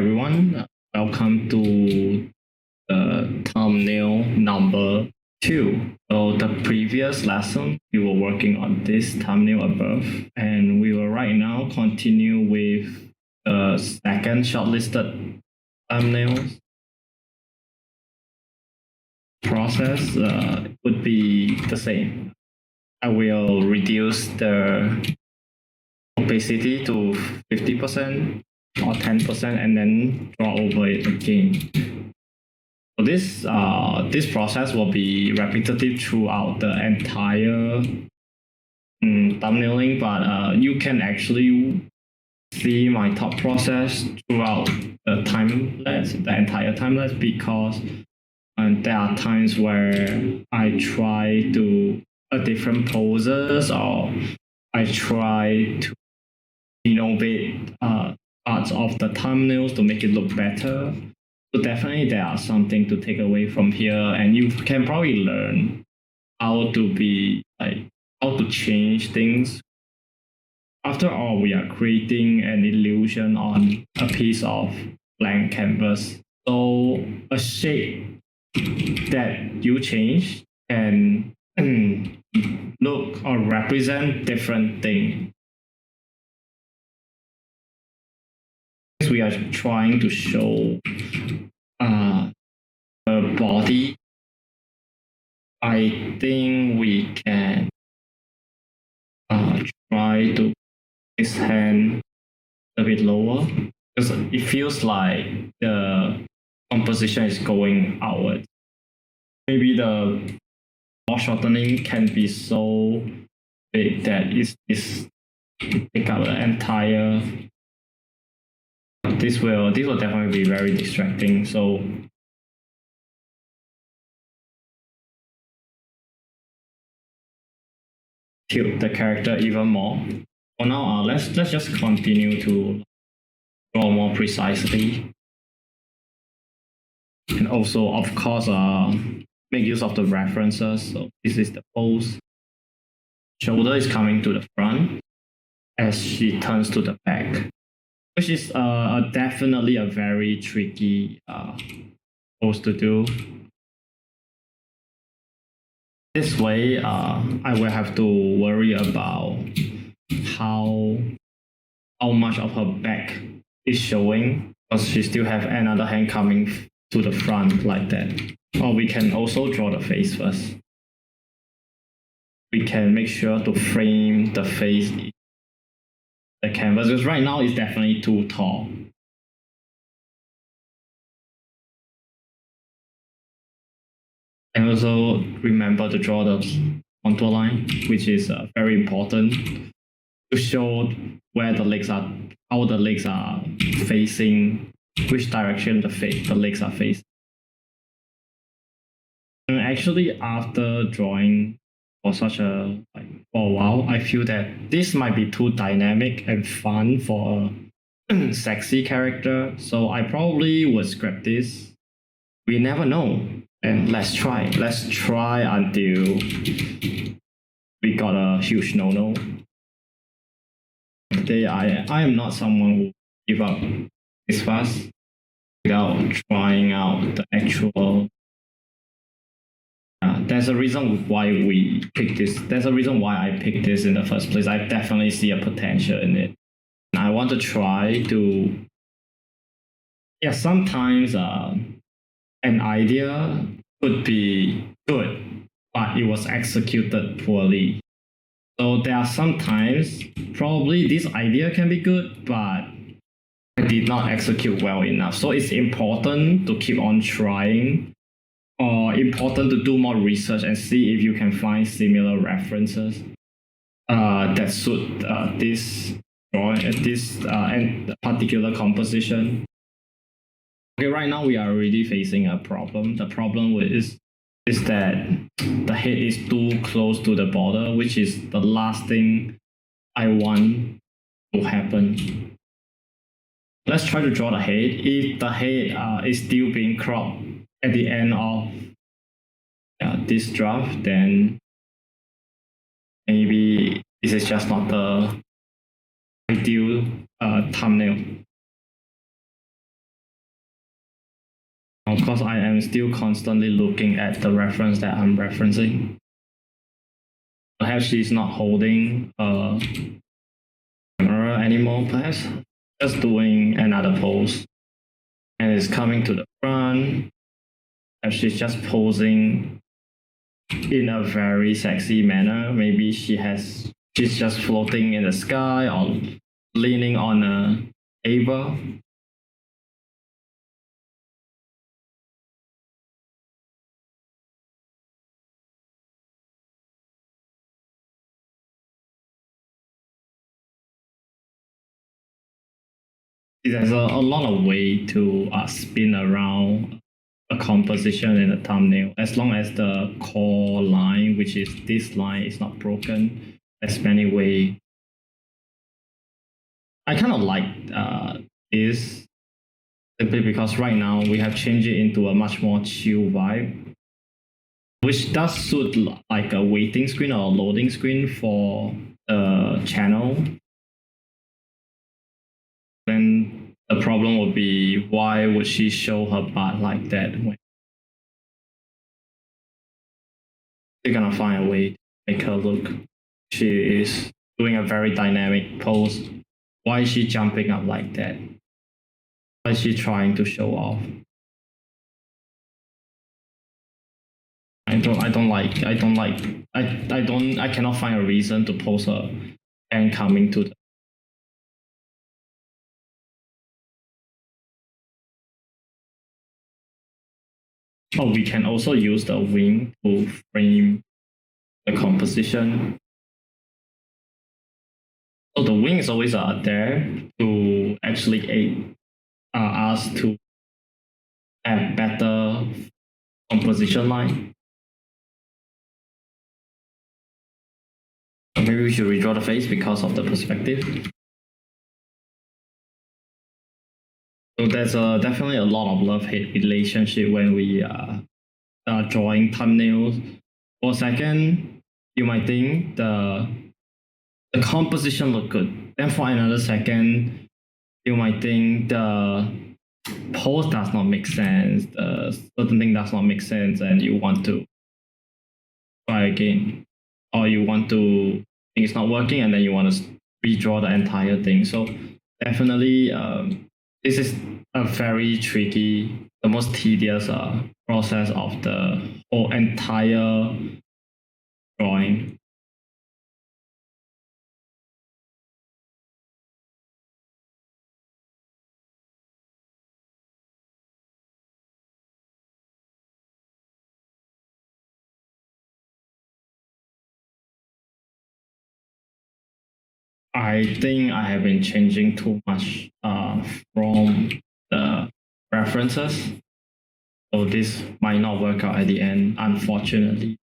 everyone. Welcome to the thumbnail number 2. So the previous lesson, we were working on this thumbnail above, and we will right now continue with the second shortlisted thumbnails. Process would be the same. I will reduce the opacity to 50% or 10% and then draw over it again. So this process will be repetitive throughout the entire thumbnailing, but you can actually see my thought process throughout the entire time lapse, because there are times where I try to different poses, or I try to innovate parts of the thumbnails to make it look better. So definitely there are something to take away from here, and you can probably learn how to change things. After all, we are creating an illusion on a piece of blank canvas. So a shape that you change can look or represent different things. We are trying to show the body. I think we can try to his hand a bit lower, because it feels like the composition is going outward. Maybe the foreshortening can be so big that it take up the entire. This will definitely be very distracting. So tilt the character even more. For now, let's just continue to draw more precisely, and also, of course, make use of the references. So this is the pose. Shoulder is coming to the front as she turns to the back, which is definitely a very tricky pose to do. This way, I will have to worry about how much of her back is showing, because she still have another hand coming to the front like that. Or we can also draw the face first. We can make sure to frame the face in the canvas, because right now it's definitely too tall. And also remember to draw the contour line, which is very important to show where the legs are, how the legs are facing, which direction the legs are facing. And actually, after drawing for for a while, I feel that this might be too dynamic and fun for a sexy character, so I probably would scrap this. We never know, and let's try until we got a huge no-no. Today, I am not someone who give up this fast without trying out the actual. There's a reason why we picked this. There's a reason why I picked this in the first place. I definitely see a potential in it. And I want to try to. Yeah, sometimes an idea could be good, but it was executed poorly. So there are some times probably this idea can be good, but I did not execute well enough. So it's important to keep on trying, or important to do more research and see if you can find similar references that suit this drawing, and particular composition. Okay, right now we are already facing a problem. The problem is that the head is too close to the border, which is the last thing I want to happen. Let's try to draw the head. If the head is still being cropped at the end of this draft, then maybe this is just not the ideal thumbnail. Of course, I am still constantly looking at the reference that I'm referencing. Perhaps she's not holding a camera anymore, perhaps just doing another pose. And it's coming to the front. Perhaps she's just posing in a very sexy manner. Maybe she's just floating in the sky or leaning on a table. There's a lot of way to spin around a composition in a thumbnail, as long as the core line, which is this line, is not broken. There's many ways. I kind of like this simply because right now we have changed it into a much more chill vibe, which does suit like a waiting screen or a loading screen for the channel. Then the problem would be, why would she show her butt like that? You're gonna find a way to make her look. She is doing a very dynamic pose. Why is she jumping up like that? Why is she trying to show off? I cannot find a reason to post her and coming to the. Oh, we can also use the wing to frame the composition. So the wing is always there to actually aid us to have better composition line. Maybe we should redraw the face because of the perspective. So there's definitely a lot of love-hate relationship when we are drawing thumbnails. For a second, you might think the composition look good. Then for another second, you might think the pose does not make sense, the certain thing does not make sense, and you want to try again. Or you want to think it's not working, and then you want to redraw the entire thing. So definitely, this is a very tricky, the most tedious process of the whole entire drawing. I think I have been changing too much from the references. So this might not work out at the end, unfortunately.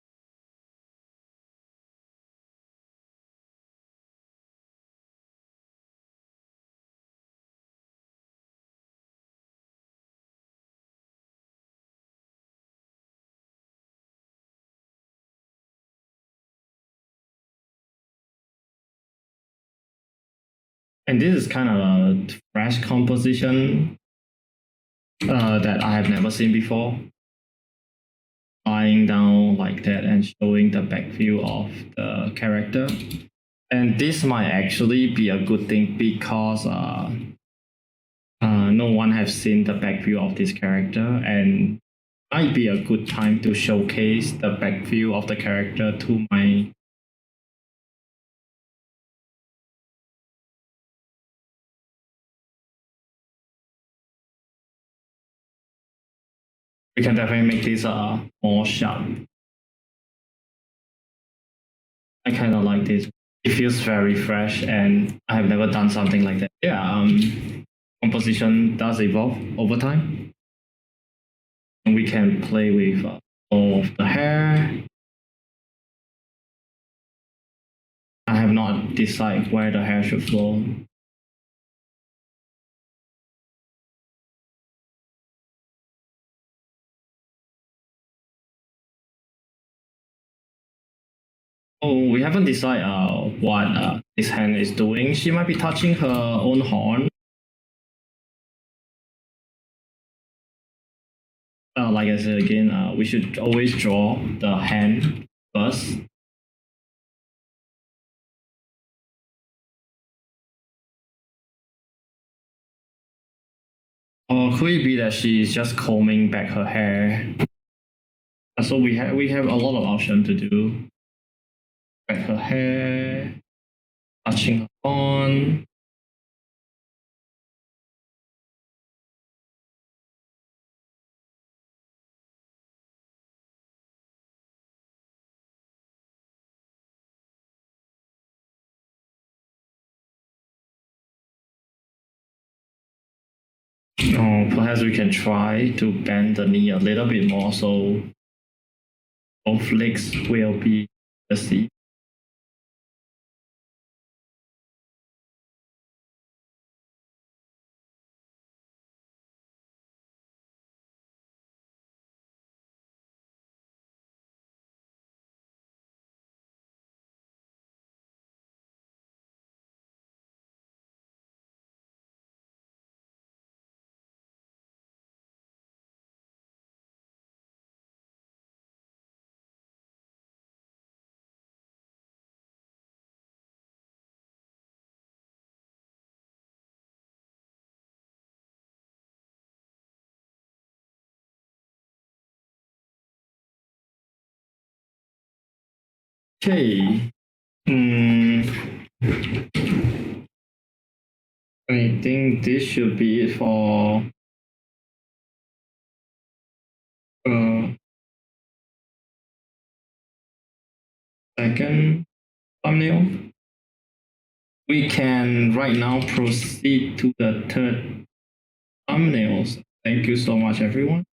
And this is kind of a fresh composition that I have never seen before. Lying down like that and showing the back view of the character. And this might actually be a good thing because no one has seen the back view of this character, and might be a good time to showcase the back view of the character to my we can definitely make this more sharp. I kind of like this. It feels very fresh, and I have never done something like that. Yeah, composition does evolve over time. And we can play with all of the hair. I have not decided where the hair should flow. Oh, we haven't decided what this hand is doing. She might be touching her own horn. like I said again, we should always draw the hand first. Or could it be that she's just combing back her hair? So we have a lot of options to do. Back her hair, touching her on. Perhaps we can try to bend the knee a little bit more so both legs will be the same. Okay. I think this should be it for second thumbnail. We can right now proceed to the third thumbnails. Thank you so much, everyone.